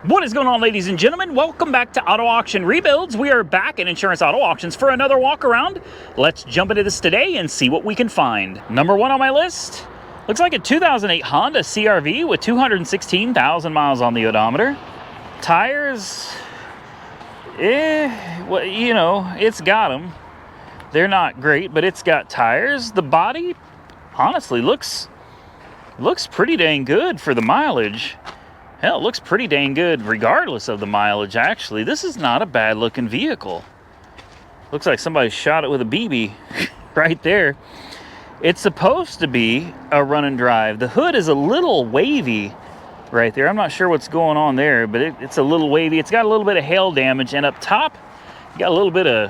What is going on, ladies and gentlemen? Welcome back to Auto Auction Rebuilds. We are back at Insurance Auto Auctions for another walk around. Let's jump into this today and see what we can find. Number one on my list looks like a 2008 Honda CR-V with 216,000 miles on the odometer. Tires, well, you know, it's got them. They're not great, but it's got tires. The body, honestly, looks pretty dang good for the mileage. Hell, it looks pretty dang good regardless of the mileage, actually. This is not a bad looking vehicle. Looks like somebody shot it with a BB right there. It's supposed to be a run and drive. The hood is a little wavy right there. I'm not sure what's going on there, but it's a little wavy. It's got a little bit of hail damage, and up top, you got a little bit of,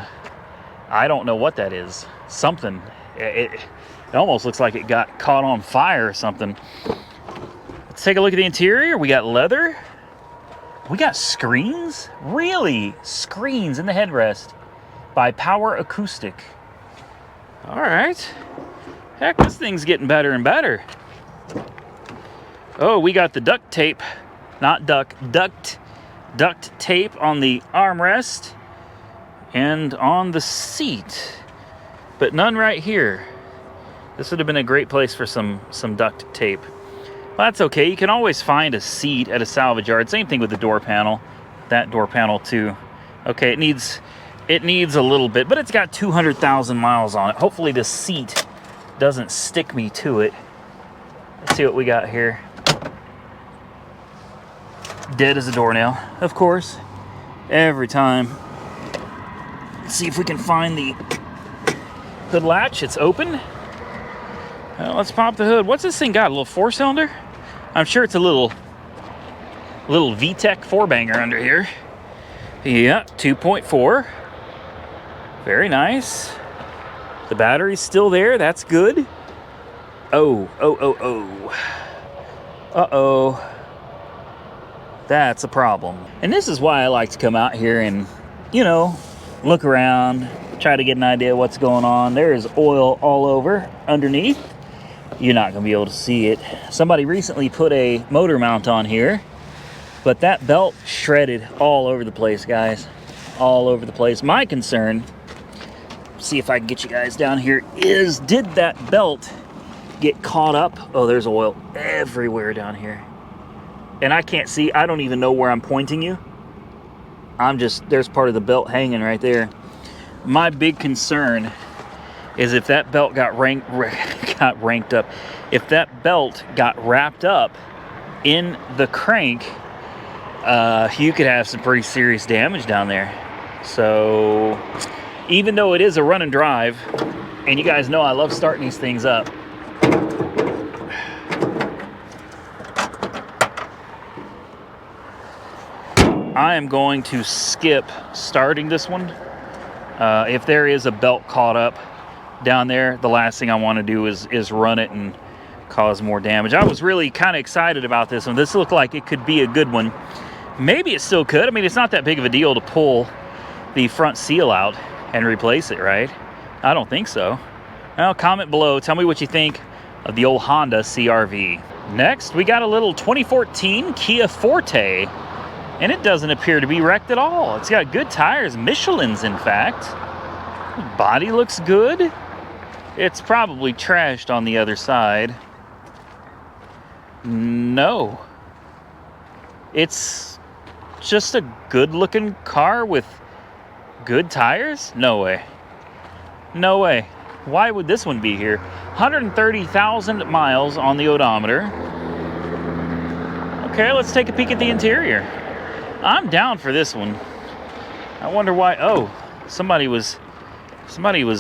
I don't know what that is. Something. It almost looks like it got caught on fire or something. Let's take a look at the interior. We got leather. We got screens. Really? Screens in the headrest by Power Acoustic. All right. Heck, this thing's getting better and better. Oh, we got the duct tape. Not duct tape on the armrest and on the seat. But none right here. This would have been a great place for some duct tape. Well, that's okay. You can always find a seat at a salvage yard. Same thing with the door panel. That door panel too. Okay, it needs a little bit, but it's got 200,000 miles on it. Hopefully the seat doesn't stick me to it. Let's see what we got here. Dead as a doornail, of course. Every time. Let's see if we can find the hood latch. It's open. Well, let's pop the hood. What's this thing got? A little four-cylinder? I'm sure it's a little VTEC four-banger under here. Yeah, 2.4. Very nice. The battery's still there. That's good. Oh. Uh-oh. That's a problem. And this is why I like to come out here and, you know, look around, try to get an idea of what's going on. There is oil all over underneath. You're not going to be able to see it. Somebody recently put a motor mount on here, but that belt shredded all over the place, guys. All over the place. My concern, see if I can get you guys down here, is did that belt get caught up? Oh, there's oil everywhere down here. And I can't see. I don't even know where I'm pointing you. There's part of the belt hanging right there. My big concern is if that belt got ranked up, if that belt got wrapped up in the crank, you could have some pretty serious damage down there. So even though it is a run and drive, and you guys know I love starting these things up, I am going to skip starting this one. If there is a belt caught up down there, the last thing I want to do is run it and cause more damage. I was really kind of excited about this one. This looked like it could be a good one. Maybe it still could. I mean, it's not that big of a deal to pull the front seal out and replace it, right? I don't think so. Well, comment below. Tell me what you think of the old Honda CR-V. Next, we got a little 2014 Kia Forte, and it doesn't appear to be wrecked at all. It's got good tires, Michelin's in fact. Body looks good. It's probably trashed on the other side. No. It's just a good-looking car with good tires? No way. No way. Why would this one be here? 130,000 miles on the odometer. Okay, let's take a peek at the interior. I'm down for this one. I wonder why. Oh, somebody was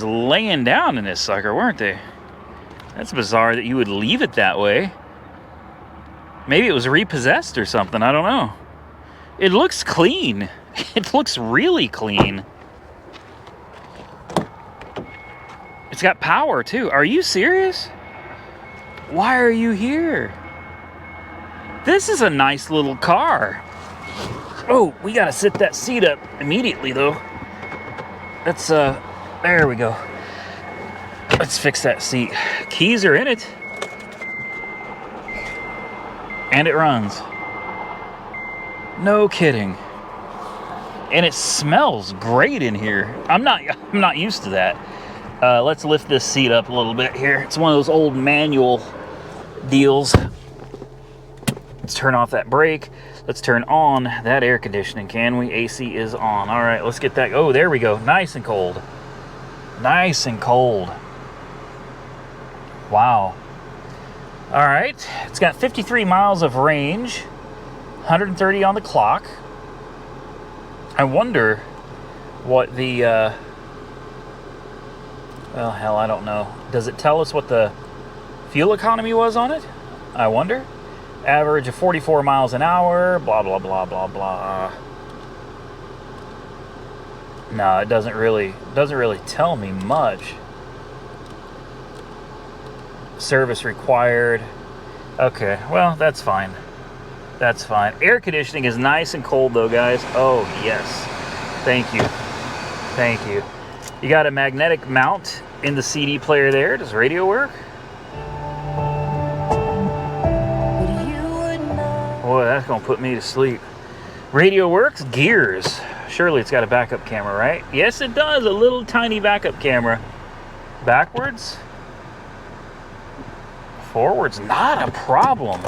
laying down in this sucker, weren't they? That's bizarre that you would leave it that way. Maybe it was repossessed or something. I don't know. It looks clean. It looks really clean. It's got power too. Are you serious? Why are you here? This is a nice little car. Oh, we gotta sit that seat up immediately though. That's there we go. Let's fix that seat. Keys are in it. And it runs. No kidding. And it smells great in here. I'm not used to that. Let's lift this seat up a little bit here. It's one of those old manual deals. Let's turn off that brake. Let's turn on that air conditioning, can we? AC is on. All right, let's get that. Oh, there we go. Nice and cold. Nice and cold. Wow. All right, it's got 53 miles of range, 130 on the clock. I wonder what the, well, hell, I don't know. Does it tell us what the fuel economy was on it? I wonder. Average of 44 miles an hour, blah, blah, blah, blah, blah. No, it doesn't really tell me much. Service required. Okay, well, that's fine. That's fine. Air conditioning is nice and cold though, guys. Oh, yes. Thank you. Thank you. You got a magnetic mount in the CD player there. Does radio work? Boy, that's gonna put me to sleep. Radio works. Gears. Surely it's got a backup camera, right? Yes, it does. A little tiny backup camera. Backwards? Forwards, not a problem.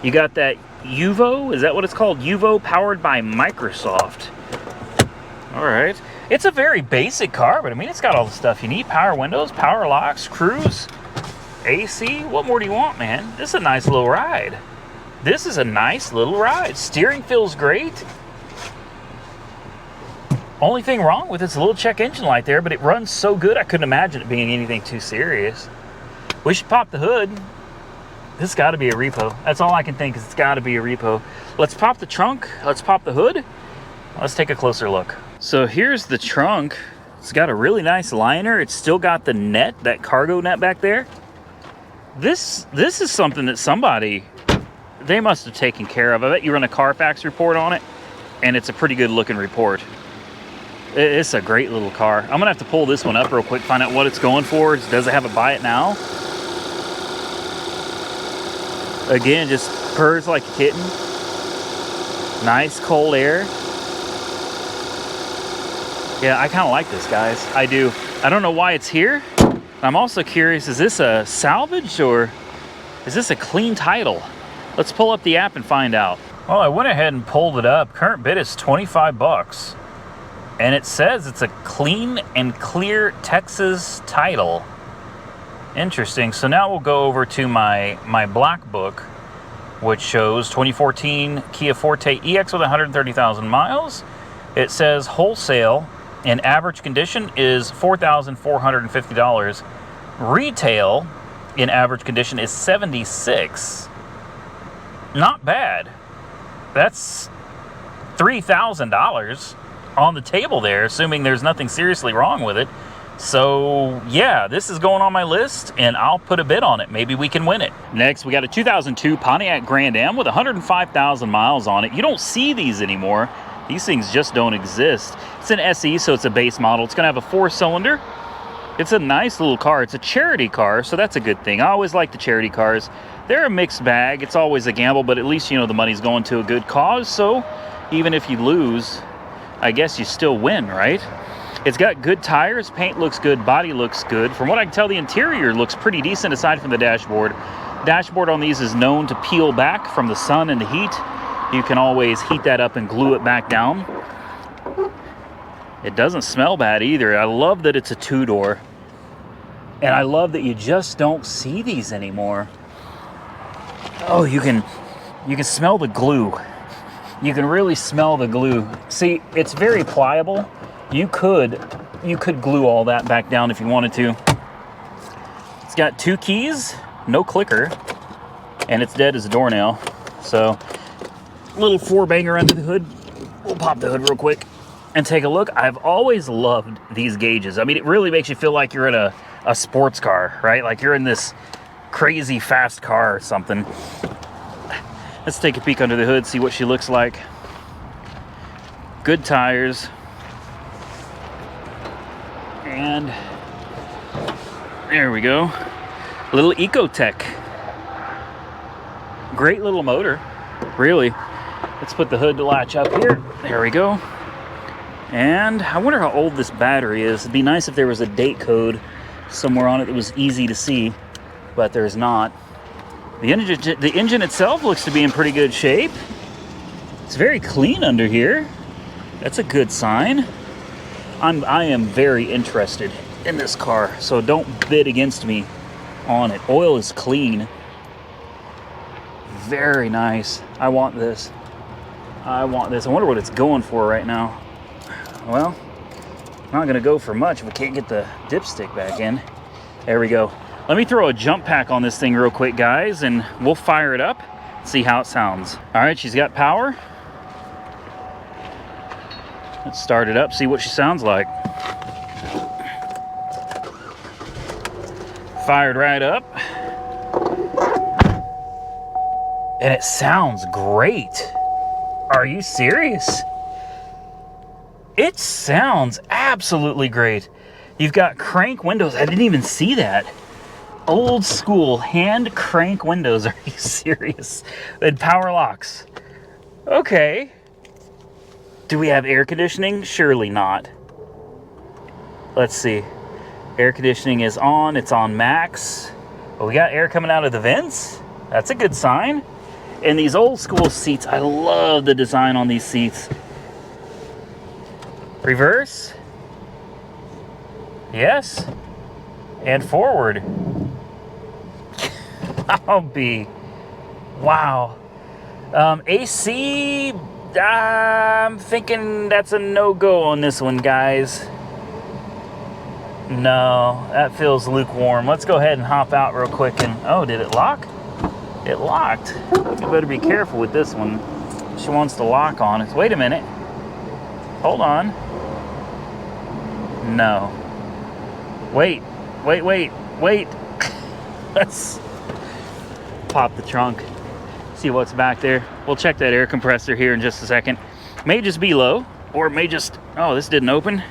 You got that UVO, is that what it's called? UVO, powered by Microsoft. All right. It's a very basic car, but I mean, it's got all the stuff you need. Power windows, power locks, cruise, AC. What more do you want, man? This is a nice little ride. This is a nice little ride. Steering feels great. Only thing wrong with it's a little check engine light there, but it runs so good, I couldn't imagine it being anything too serious. We should pop the hood. This has got to be a repo. That's all I can think is it's got to be a repo. Let's pop the trunk. Let's pop the hood. Let's take a closer look. So here's the trunk. It's got a really nice liner. It's still got the net, that cargo net back there. This is something that somebody, they must have taken care of. I bet you run a Carfax report on it, and it's a pretty good looking report. It's a great little car. I'm gonna have to pull this one up real quick, find out what it's going for. Does it have a buy it now? Again, just purrs like a kitten. Nice cold air. Yeah, I kind of like this, guys. I do. I don't know why it's here. I'm also curious, is this a salvage or is this a clean title? Let's pull up the app and find out. Well, I went ahead and pulled it up. Current bid is 25 bucks. And it says it's a clean and clear Texas title. Interesting. So now we'll go over to my black book, which shows 2014 Kia Forte EX with 130,000 miles. It says wholesale in average condition is $4,450. Retail in average condition is $76. Not bad. That's $3,000 on the table there, assuming there's nothing seriously wrong with it. So yeah, this is going on my list and I'll put a bid on it. Maybe we can win it. Next, we got a 2002 Pontiac Grand AM with 105,000 miles on it. You don't see these anymore. These things just don't exist. It's an SE, so it's a base model. It's gonna have a 4-cylinder. It's a nice little car. It's a charity car, so that's a good thing. I always like the charity cars. They're a mixed bag. It's always a gamble, but at least you know the money's going to a good cause. So even if you lose, I guess you still win, right? It's got good tires, paint looks good, body looks good. From what I can tell, the interior looks pretty decent aside from the dashboard. Dashboard on these is known to peel back from the sun and the heat. You can always heat that up and glue it back down. It doesn't smell bad either. I love that it's a 2-door. And I love that you just don't see these anymore. Oh, you can smell the glue. You can really smell the glue. See, it's very pliable. You could glue all that back down if you wanted to. It's got 2 keys, no clicker, and it's dead as a doornail. So, little 4-banger under the hood. We'll pop the hood real quick and take a look. I've always loved these gauges. I mean, it really makes you feel like you're in a sports car, right? Like you're in this crazy fast car or something. Let's take a peek under the hood, see what she looks like. Good tires. And there we go. Little Ecotech. Great little motor, really. Let's put the hood latch up here. There we go. And I wonder how old this battery is. It'd be nice if there was a date code somewhere on it that was easy to see, but there's not. The engine itself looks to be in pretty good shape. It's very clean under here. That's a good sign. I am very interested in this car, so don't bid against me on it. Oil is clean. Very nice. I want this. I want this. I wonder what it's going for right now. Well, I'm not gonna go for much if we can't get the dipstick back in. There we go. Let me throw a jump pack on this thing real quick, guys, and we'll fire it up, see how it sounds. All right, she's got power. Let's start it up, see what she sounds like. Fired right up. And it sounds great. Are you serious? It sounds absolutely great. You've got crank windows. I didn't even see that. Old school hand crank windows. Are you serious? And power locks. Okay. Do we have air conditioning? Surely not. Let's see. Air conditioning is on. It's on max. Oh, we got air coming out of the vents. That's a good sign. And these old school seats, I love the design on these seats. Reverse. Yes. And forward. I'll be. Wow. AC, I'm thinking that's a no-go on this one, guys. No, that feels lukewarm. Let's go ahead and hop out real quick and... Oh, did it lock? It locked. You better be careful with this one. She wants to lock on us. Wait a minute. Hold on. No. Wait. Let's pop the trunk. See what's back there. We'll check that air compressor here in just a second. May just be low, or it may just... Oh, this didn't open.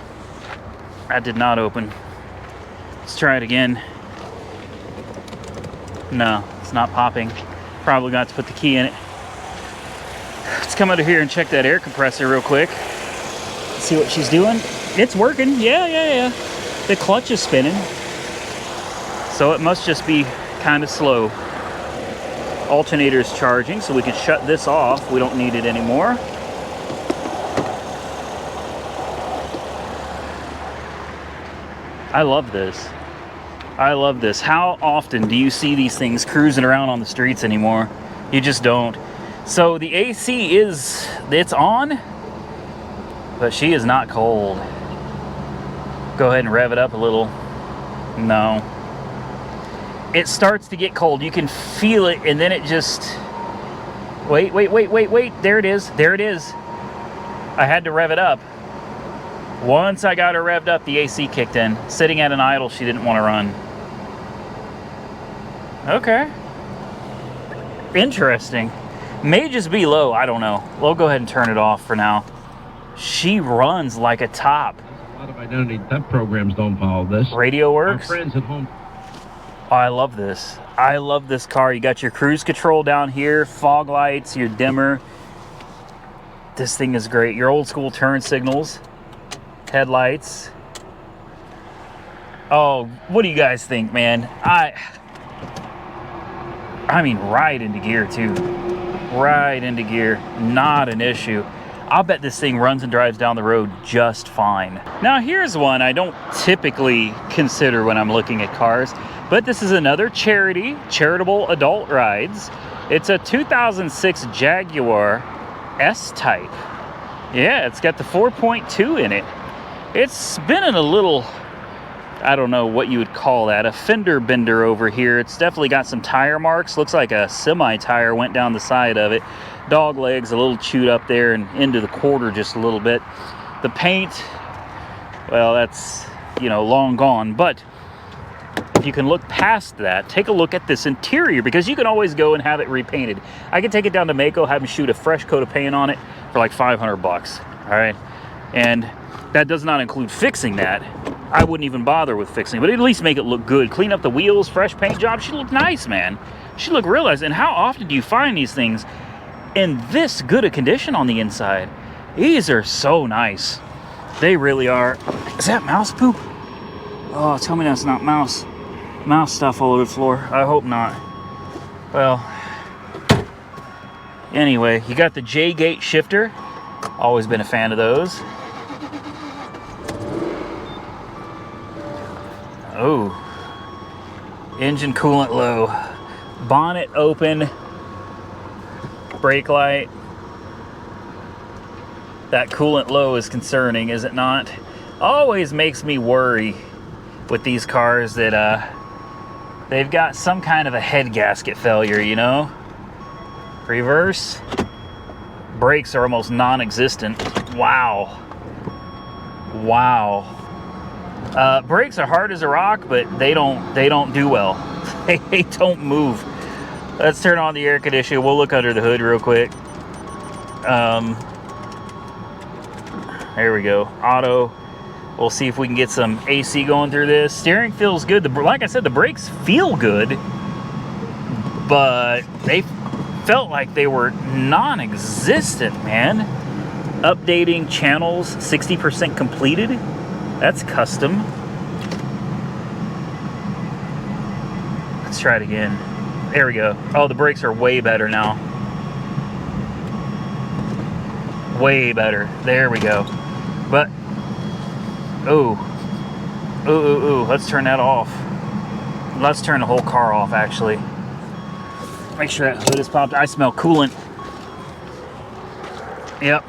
That did not open. Let's try it again. No, it's not popping. Probably got to put the key in it. Let's come over here and check that air compressor real quick. See what she's doing. It's working. Yeah. The clutch is spinning. So it must just be kind of slow. Alternator's charging, so we can shut this off. We don't need it anymore. I love this. I love this. How often do you see these things cruising around on the streets anymore? You just don't. So the AC it's on, but she is not cold. Go ahead and rev it up a little. No. It starts to get cold. You can feel it, and then it just... Wait. There it is. I had to rev it up. Once I got her revved up, the AC kicked in. Sitting at an idle, she didn't want to run. Okay. Interesting. May just be low, I don't know. We'll go ahead and turn it off for now. She runs like a top. A lot of identity theft programs don't follow this. Radio works. Our friends at home. Oh, I love this. I love this car. You got your cruise control down here, fog lights, your dimmer. This thing is great. Your old school turn signals, headlights. Oh, what do you guys think, man? I mean, right into gear too. Right into gear. Not an issue. I'll bet this thing runs and drives down the road just fine. Now here's one I don't typically consider when I'm looking at cars, but this is another charitable adult rides. It's a 2006 Jaguar SType. Yeah, it's got the 4.2 in it. It's been in a little, I don't know what you would call that, a fender bender over here. It's definitely got some tire marks. Looks like a semi-tire went down the side of it. Dog legs a little chewed up there and into the quarter just a little bit. The paint, well, that's, you know, long gone. But if you can look past that, take a look at this interior, because you can always go and have it repainted. I can take it down to Mako, have them shoot a fresh coat of paint on it for like $500, all right? And that does not include fixing that. I wouldn't even bother with fixing, but at least make it look good. Clean up the wheels, fresh paint job. She looked nice, man. She looked real nice. And how often do you find these things in this good a condition on the inside. These are so nice. They really are. Is that mouse poop? Oh, tell me that's not mouse stuff all over the floor. I hope not. Well, anyway, you got the J-gate shifter. Always been a fan of those. Oh, engine coolant low. Bonnet open. Brake light. That coolant low is concerning, is it not? Always makes me worry with these cars that they've got some kind of a head gasket failure, you know? Reverse. Brakes are almost non-existent. Wow. Wow. Brakes are hard as a rock, but they don't do well. They don't move. Let's turn on the air conditioner. We'll look under the hood real quick. There we go. Auto. We'll see if we can get some AC going through this. Steering feels good. Like I said, the brakes feel good, but they felt like they were non-existent, man. Updating channels, 60% completed. That's custom. Let's try it again. There we go. Oh, the brakes are way better now. Way better. There we go. But, ooh. Let's turn that off. Let's turn the whole car off, actually. Make sure that hood is popped. I smell coolant. Yep.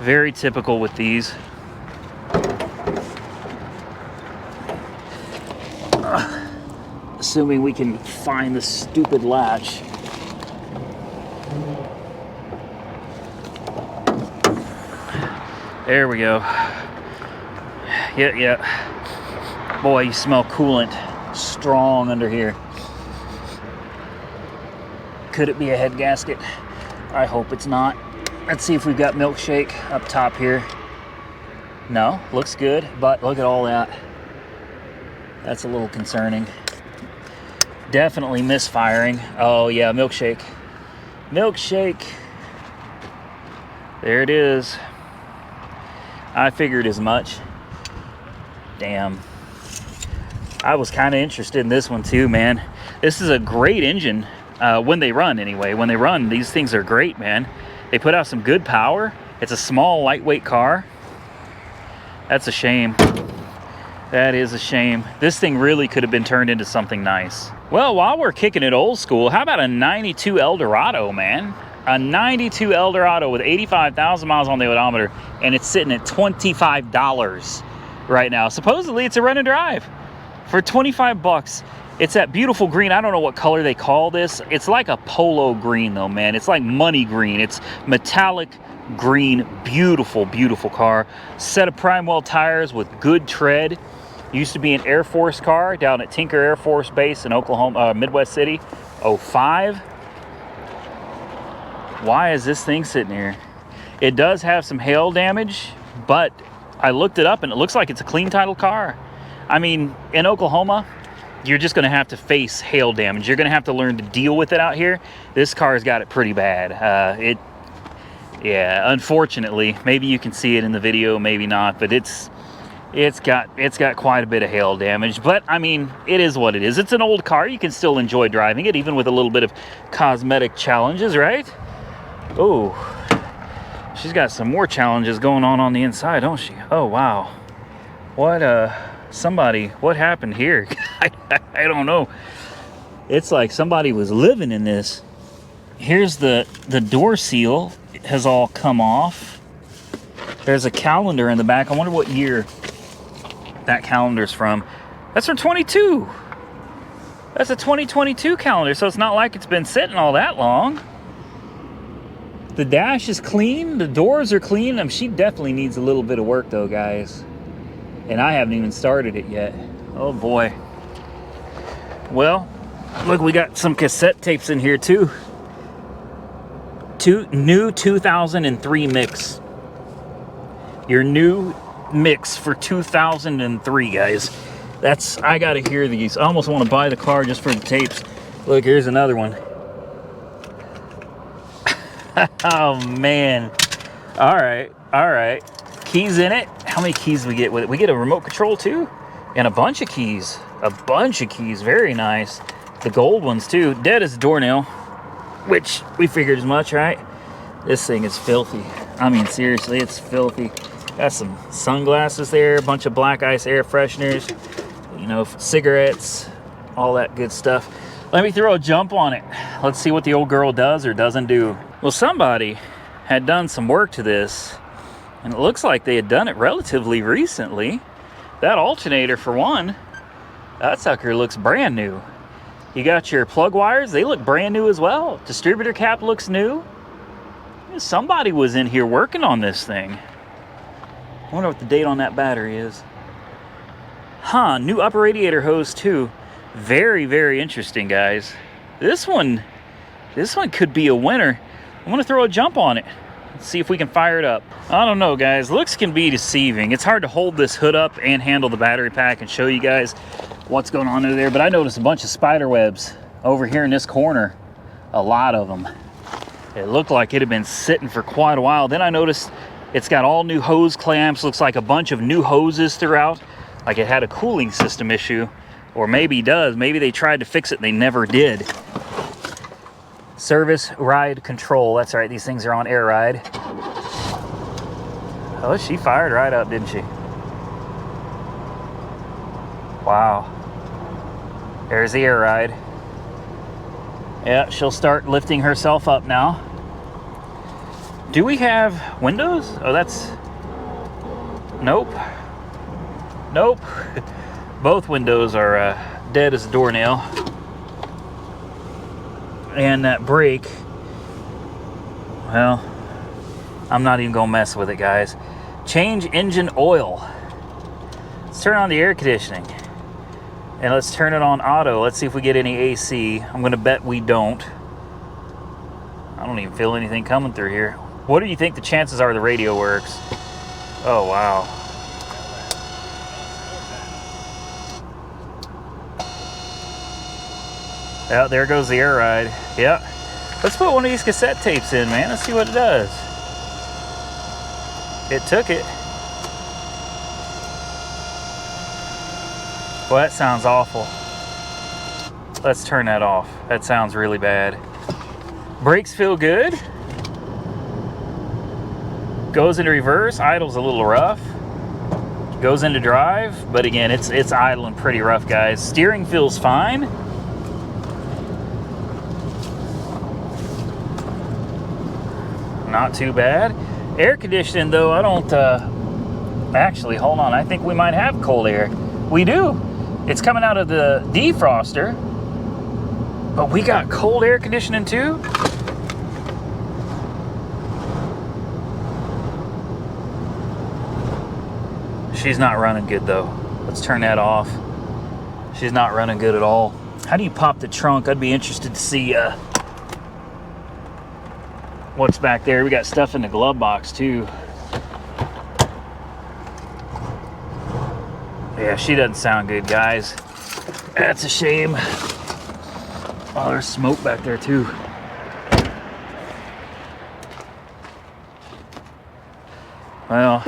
Very typical with these. Assuming we can find the stupid latch. There we go. Yeah. Boy, you smell coolant strong under here. Could it be a head gasket? I hope it's not. Let's see if we've got milkshake up top here. No, looks good, but look at all that. That's a little concerning. Definitely misfiring. Oh yeah, milkshake. Milkshake. There it is. I figured as much. Damn. I was kind of interested in this one too, man. This is a great engine. When they run, anyway. When they run, these things are great, man. They put out some good power. It's a small, lightweight car. That's a shame. That is a shame. This thing really could have been turned into something nice. Well, while we're kicking it old school, how about a 92 Eldorado, man? A 92 Eldorado with 85,000 miles on the odometer, and it's sitting at $25 right now. Supposedly, it's a run and drive for 25 bucks. It's that beautiful green. I don't know what color they call this. It's like a polo green, though, man. It's like money green. It's metallic green. Beautiful, beautiful car. Set of Primewell tires with good tread. Used to be an Air Force car down at Tinker Air Force Base in Oklahoma, Midwest City. 05. Why is this thing sitting here? It does have some hail damage, but I looked it up and it looks like it's a clean title car. I mean, in Oklahoma, you're just going to have to face hail damage. You're going to have to learn to deal with it out here. This car's got it pretty bad. Yeah, unfortunately, maybe you can see it in the video, maybe not, but it's got quite a bit of hail damage. But I mean, it is what it is. It's an old car. You can still enjoy driving it, even with a little bit of cosmetic challenges, right? Oh, she's got some more challenges going on the inside, don't she? Oh wow, what happened here? I don't know. It's like somebody was living in this. Here's the door seal has all come off. There's a calendar in the back. I wonder what year that calendar's from. That's from 22. That's a 2022 calendar, so it's not like it's been sitting all that long. The dash is clean. The doors are clean. She definitely needs a little bit of work, though, guys. And I haven't even started it yet. Oh, boy. Well, look, we got some cassette tapes in here, too. New 2003 mix. Your new mix for 2003, guys. I got to hear these. I almost want to buy the car just for the tapes. Look, here's another one. Oh, man. All right. All right. Keys in it. How many keys do we get with it? We get a remote control, too? And a bunch of keys. A bunch of keys. Very nice. The gold ones, too. Dead as a doornail, which we figured as much, right? This thing is filthy. I mean, seriously, it's filthy. Got some sunglasses there, a bunch of black ice air fresheners, you know, cigarettes, all that good stuff. Let me throw a jump on it. Let's see what the old girl does or doesn't do. Well, somebody had done some work to this, and it looks like they had done it relatively recently. That alternator, for one, that sucker looks brand new. You got your plug wires, they look brand new as well. Distributor cap looks new. Somebody was in here working on this thing. I wonder what the date on that battery is. Huh, new upper radiator hose too. Very, very interesting, guys. This one could be a winner. I'm gonna throw a jump on it. Let's see if we can fire it up. I don't know, guys. Looks can be deceiving. It's hard to hold this hood up and handle the battery pack and show you guys what's going on over there, but I noticed a bunch of spider webs over here in this corner. A lot of them. It looked like it had been sitting for quite a while. Then I noticed it's got all new hose clamps. Looks like a bunch of new hoses throughout. Like it had a cooling system issue. Or maybe it does. Maybe they tried to fix it and they never did. Service ride control. That's right. These things are on air ride. Oh, she fired right up, didn't she? Wow. There's the air ride. Yeah, she'll start lifting herself up now. Do we have windows? Oh, that's... Nope. Nope. Both windows are dead as a doornail. And that brake, well, I'm not even gonna mess with it, guys. Change engine oil. Let's turn on the air conditioning. And let's turn it on auto. Let's see if we get any AC. I'm gonna bet we don't. I don't even feel anything coming through here. What do you think the chances are the radio works? Oh, wow. Yeah, there goes the air ride. Yeah. Let's put one of these cassette tapes in, man. Let's see what it does. It took it. Well, that sounds awful. Let's turn that off. That sounds really bad. Brakes feel good. Goes into reverse. Idle's a little rough. Goes into drive, but again, it's idling pretty rough, guys. Steering feels fine. Not too bad. Air conditioning, though, I don't actually, hold on, I think we might have cold air. We do. It's coming out of the defroster, but we got cold air conditioning too. She's not running good though. Let's turn that off. She's not running good at all. How do you pop the trunk? I'd be interested to see what's back there. We got stuff in the glove box too. Yeah, she doesn't sound good, guys. That's a shame. Oh, there's smoke back there too. Well,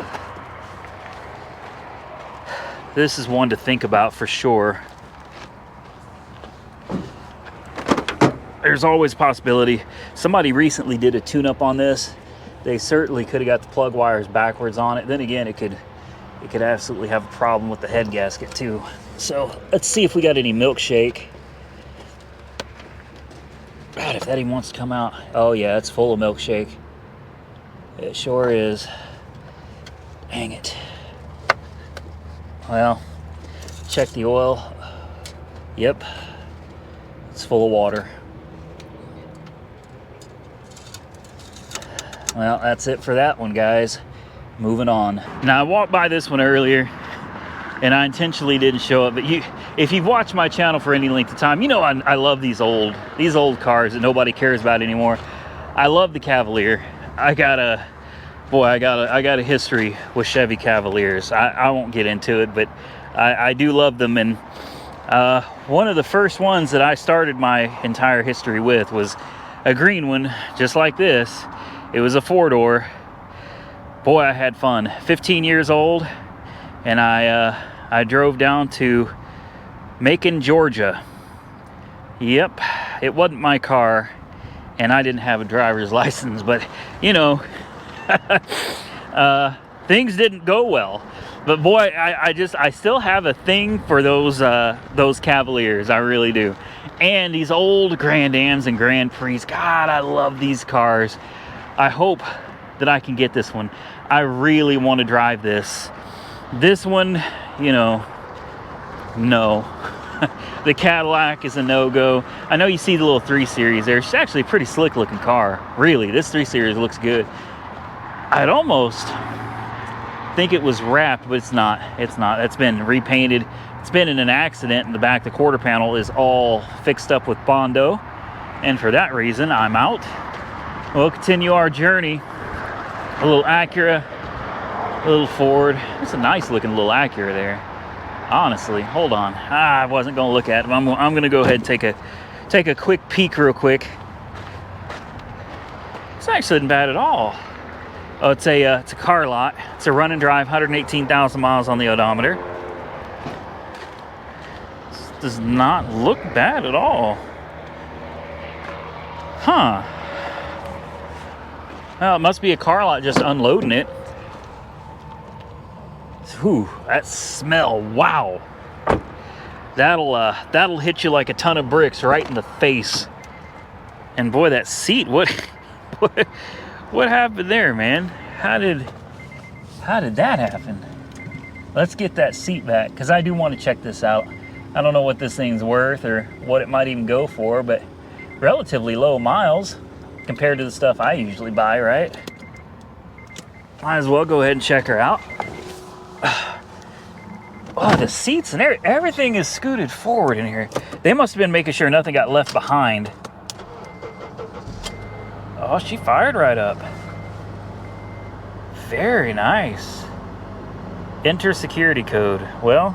this is one to think about for sure. There's always a possibility. Somebody recently did a tune-up on this. They certainly could have got the plug wires backwards on it. Then again, it could absolutely have a problem with the head gasket too. So let's see if we got any milkshake. God, if that even wants to come out. Oh yeah, it's full of milkshake. It sure is. Dang it. Well, check the oil. Yep, it's full of water. Well, that's it for that one, guys. Moving on. Now, I walked by this one earlier, and I intentionally didn't show it, but if you've watched my channel for any length of time, you know I love these old cars that nobody cares about anymore. I love the Cavalier. I got a history with Chevy Cavaliers. I won't get into it, but I do love them. And one of the first ones that I started my entire history with was a green one, just like this. It was a 4-door. Boy, I had fun. 15 years old, and I drove down to Macon, Georgia. Yep, it wasn't my car, and I didn't have a driver's license, but you know, things didn't go well. But boy, I still have a thing for those Cavaliers. I really do. And these old Grand Ams and Grand Prix. God, I love these cars. I hope that I can get this one. I really want to drive this. This one, you know, no. The Cadillac is a no-go. I know you see the little 3 Series there. It's actually a pretty slick looking car. Really, this 3 Series looks good. I'd almost think it was wrapped, but it's not. It's not. It's been repainted. It's been in an accident in the back. The quarter panel is all fixed up with Bondo, and for that reason, I'm out. We'll continue our journey. A little Acura, a little Ford. It's a nice looking little Acura there. Honestly, hold on. I wasn't going to look at it. I'm going to go ahead and take a quick peek real quick. It's actually not bad at all. Oh, it's a car lot. It's a run and drive, 118,000 miles on the odometer. This does not look bad at all. Huh. Well, it must be a car lot just unloading it. Ooh, that smell, wow. That'll hit you like a ton of bricks right in the face. And boy, that seat, what happened there, man? How did that happen? Let's get that seat back, because I do want to check this out. I don't know what this thing's worth or what it might even go for, but relatively low miles compared to the stuff I usually buy, right? Might as well go ahead and check her out. Oh, the seats and everything is scooted forward in here. They must have been making sure nothing got left behind. Oh, she fired right up. Very nice. Enter security code. Well,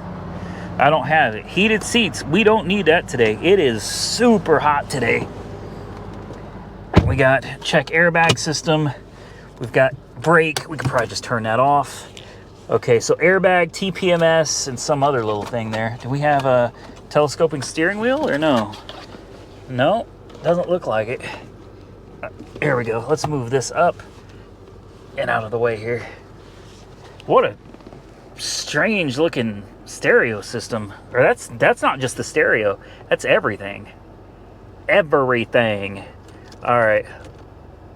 I don't have it. Heated seats. We don't need that today. It is super hot today. We got check airbag system. We've got brake. We could probably just turn that off. Okay, so airbag, TPMS, and some other little thing there. Do we have a telescoping steering wheel or no? No, doesn't look like it. Here we go. Let's move this up and out of the way here. What a strange looking stereo system. Or that's not just the stereo. That's everything. Everything. All right.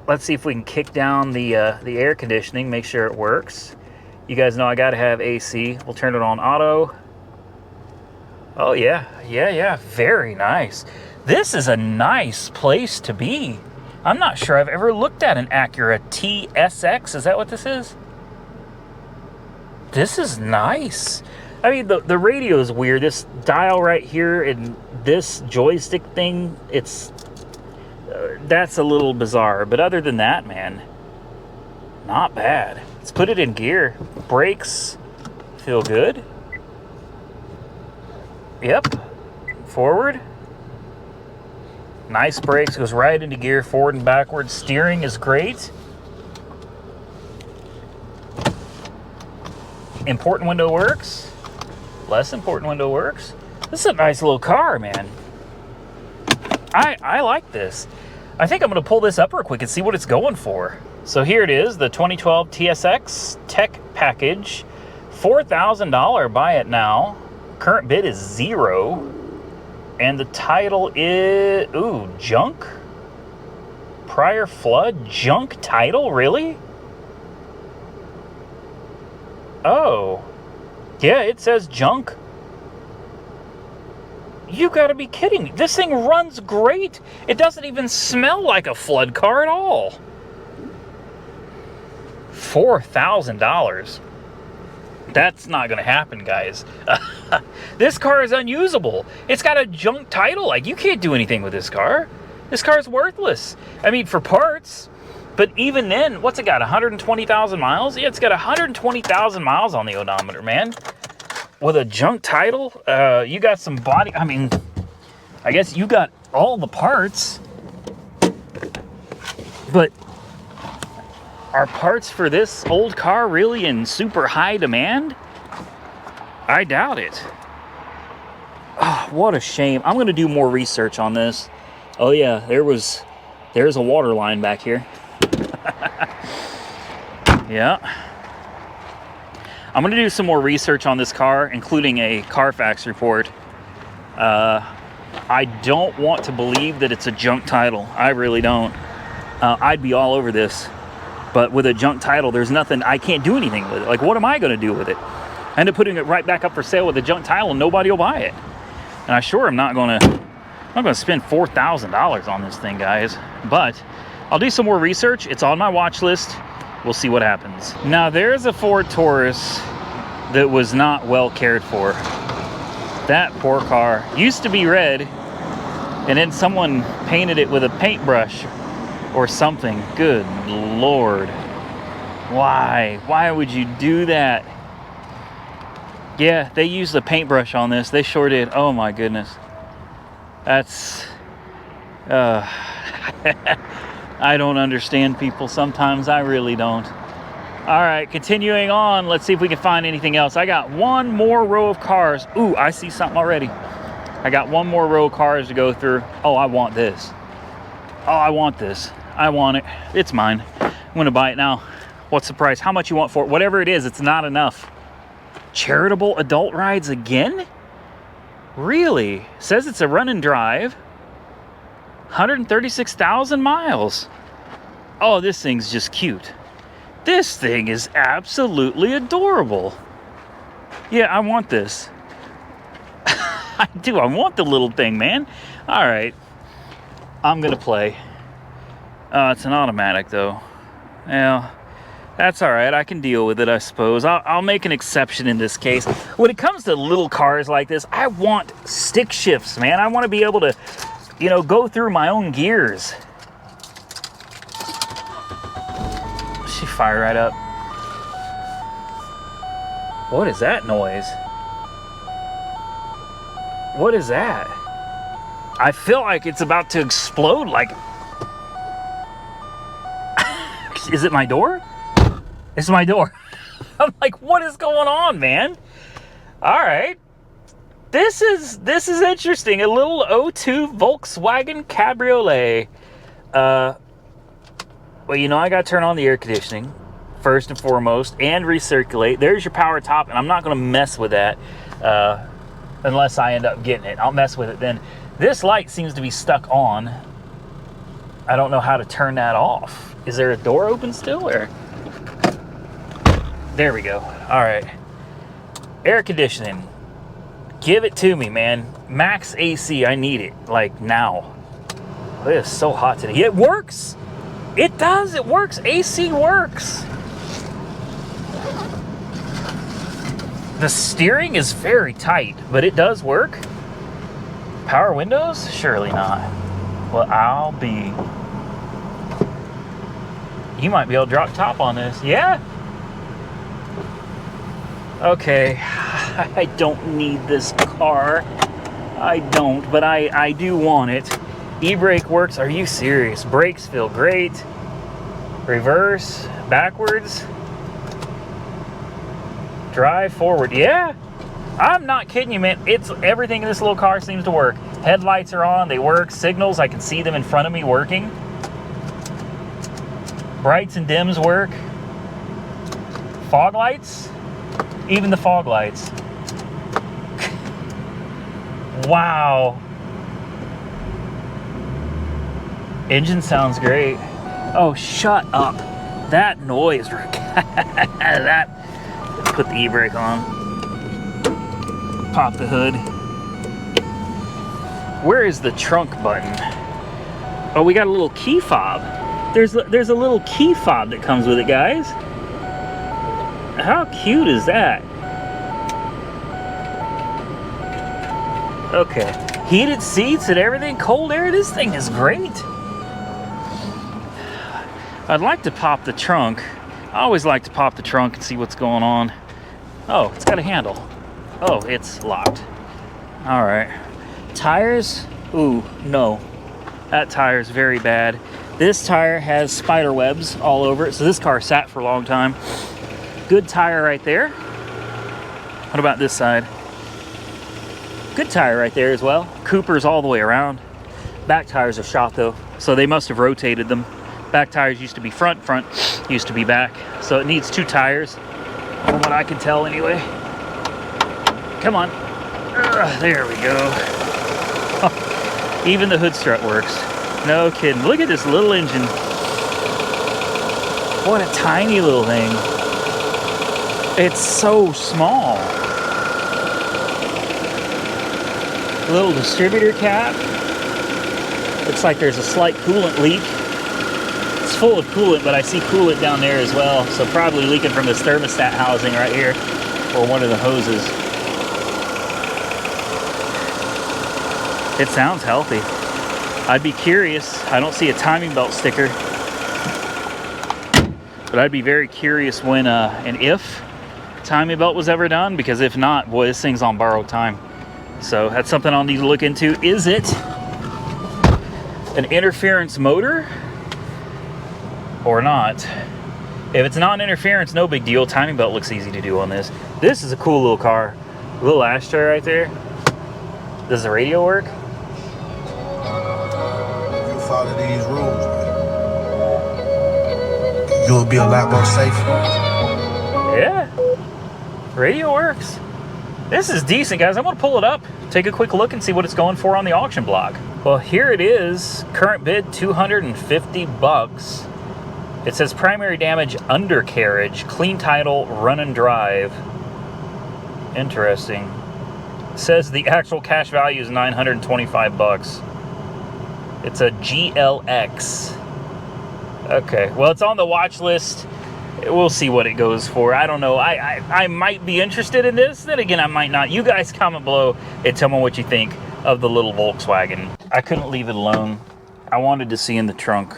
Let's see if we can kick down the air conditioning, make sure it works. You guys know I gotta have AC. We'll turn it on auto. Oh yeah, very nice. This is a nice place to be. I'm not sure I've ever looked at an Acura TSX. Is that what this is? This is nice. I mean, the radio is weird. This dial right here and this joystick thing, that's a little bizarre. But other than that, man, not bad. Let's put it in gear. Brakes feel good. Yep. Forward. Nice brakes. Goes right into gear, forward and backwards. Steering is great. Important window works. Less important window works. This is a nice little car, man. I like this. I think I'm going to pull this up real quick and see what it's going for. So here it is, the 2012 TSX Tech Package. $4,000, buy it now. Current bid is 0. And the title is, ooh, junk? Prior flood, junk title, really? Oh, yeah, it says junk. You gotta be kidding me. This thing runs great. It doesn't even smell like a flood car at all. $4,000. That's not gonna happen, guys. This car is unusable. It's got a junk title. Like, you can't do anything with this car. This car is worthless. I mean, for parts. But even then, what's it got? 120,000 miles? Yeah, it's got 120,000 miles on the odometer, man. With a junk title, you got some body. I mean, I guess you got all the parts. But are parts for this old car really in super high demand? I doubt it. Oh, what a shame. I'm gonna do more research on this. Oh yeah, there's a water line back here. Yeah. I'm gonna do some more research on this car, including a Carfax report. I don't want to believe that it's a junk title. I really don't. I'd be all over this. But with a junk title, there's nothing, I can't do anything with it. Like, what am I gonna do with it? I end up putting it right back up for sale with a junk title and nobody will buy it. And I sure am not gonna spend $4,000 on this thing, guys. But I'll do some more research. It's on my watch list. We'll see what happens. Now, there's a Ford Taurus that was not well cared for. That poor car used to be red, and then someone painted it with a paintbrush or something. Good Lord. Why? Why would you do that? Yeah, they used a paintbrush on this. They sure did. Oh my goodness. That's... I don't understand people sometimes. I really don't. All right, continuing on. Let's see if we can find anything else. I got one more row of cars. Ooh, I see something already. I got one more row of cars to go through. Oh, I want this. Oh, I want this. I want it. It's mine. I'm gonna buy it now. What's the price? How much you want for it? Whatever it is, it's not enough. Charitable adult rides again? Really? Says it's a run and drive. 136,000 miles. Oh, this thing's just cute. This thing is absolutely adorable. Yeah, I want this. I do. I want the little thing, man. All right. I'm going to play. It's an automatic, though. Yeah, that's all right. I can deal with it, I suppose. I'll make an exception in this case. When it comes to little cars like this, I want stick shifts, man. I want to be able to, you know, go through my own gears. She fired right up. What is that noise? What is that? I feel like it's about to explode. Like, is it my door? It's my door. I'm like, what is going on, man? All right. This is interesting. A little 02 Volkswagen Cabriolet. Well, you know, I got to turn on the air conditioning first and foremost and recirculate. There's your power top, and I'm not going to mess with that unless I end up getting it. I'll mess with it then. This light seems to be stuck on. I don't know how to turn that off. Is there a door open still, or? There we go. All right. Air conditioning. Give it to me, man. Max AC. I need it. Like, now. It is so hot today. It works. It does. It works. AC works. The steering is very tight, but it does work. Power windows? Surely not. Well, I'll be... You might be able to drop top on this. Yeah. Okay. I don't need this car. I don't, but I do want it. E-brake works. Are you serious? Brakes feel great. Reverse, backwards. Drive forward. Yeah. I'm not kidding you, man. It's everything in this little car seems to work. Headlights are on. They work. Signals, I can see them in front of me working. Brights and dims work. Fog lights. Even the fog lights. Wow. Engine sounds great. Oh, shut up. That noise. That. Put the e-brake on. Pop the hood. Where is the trunk button? Oh, we got a little key fob. There's a little key fob that comes with it, guys. How cute is that? Okay. Heated seats and everything. Cold air. This thing is great. I'd like to pop the trunk. I always like to pop the trunk and see what's going on. Oh, it's got a handle. Oh, it's locked. All right. Tires? Ooh, no. That tire's very bad. This tire has spider webs all over it, so this car sat for a long time. Good tire right there. What about this side? Good tire right there as well. Coopers all the way around. Back tires are shot though, so they must have rotated them. Back tires used to be front, front used to be back. So it needs 2 tires, from what I can tell anyway. Come on. There we go. Even the hood strut works. No kidding. Look at this little engine. What a tiny little thing. It's so small. Little distributor cap. Looks like there's a slight coolant leak. It's full of coolant, but I see coolant down there as well. So probably leaking from this thermostat housing right here, or one of the hoses. It sounds healthy. I'd be curious. I don't see a timing belt sticker, but I'd be very curious when and if timing belt was ever done, because if not, boy, this thing's on borrowed time. So that's something I'll need to look into. Is it an interference motor or not? If it's non-interference, no big deal. Timing belt looks easy to do on this. This is a cool little car. A little ashtray right there. Does the radio work? If you follow these rules, you'll be a lot more safe. Yeah. Radio works. This is decent, guys. I'm gonna pull it up, take a quick look and see what it's going for on the auction block. Well, here it is. Current bid, $250. It says primary damage, undercarriage, clean title, run and drive. Interesting. It says the actual cash value is $925. It's a GLX. Okay, well, it's on the watch list. We'll see what it goes for. I don't know. I might be interested in this. Then again, I might not. You guys comment below and tell me what you think of the little Volkswagen. I couldn't leave it alone. I wanted to see in the trunk.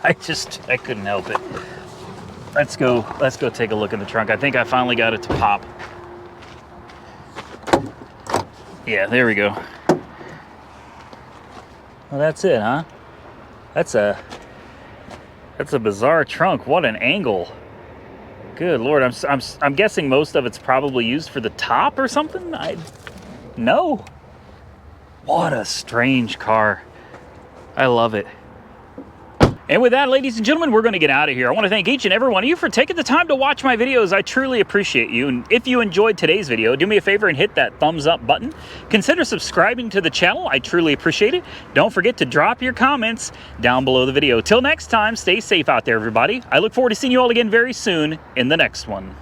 I couldn't help it. Let's go take a look in the trunk. I think I finally got it to pop. Yeah, there we go. Well, that's it, huh? That's a bizarre trunk. What an angle. Good Lord, I'm guessing most of it's probably used for the top or something? No. What a strange car. I love it. And with that, ladies and gentlemen, we're going to get out of here. I want to thank each and every one of you for taking the time to watch my videos. I truly appreciate you. And if you enjoyed today's video, do me a favor and hit that thumbs up button. Consider subscribing to the channel. I truly appreciate it. Don't forget to drop your comments down below the video. Till next time, stay safe out there, everybody. I look forward to seeing you all again very soon in the next one.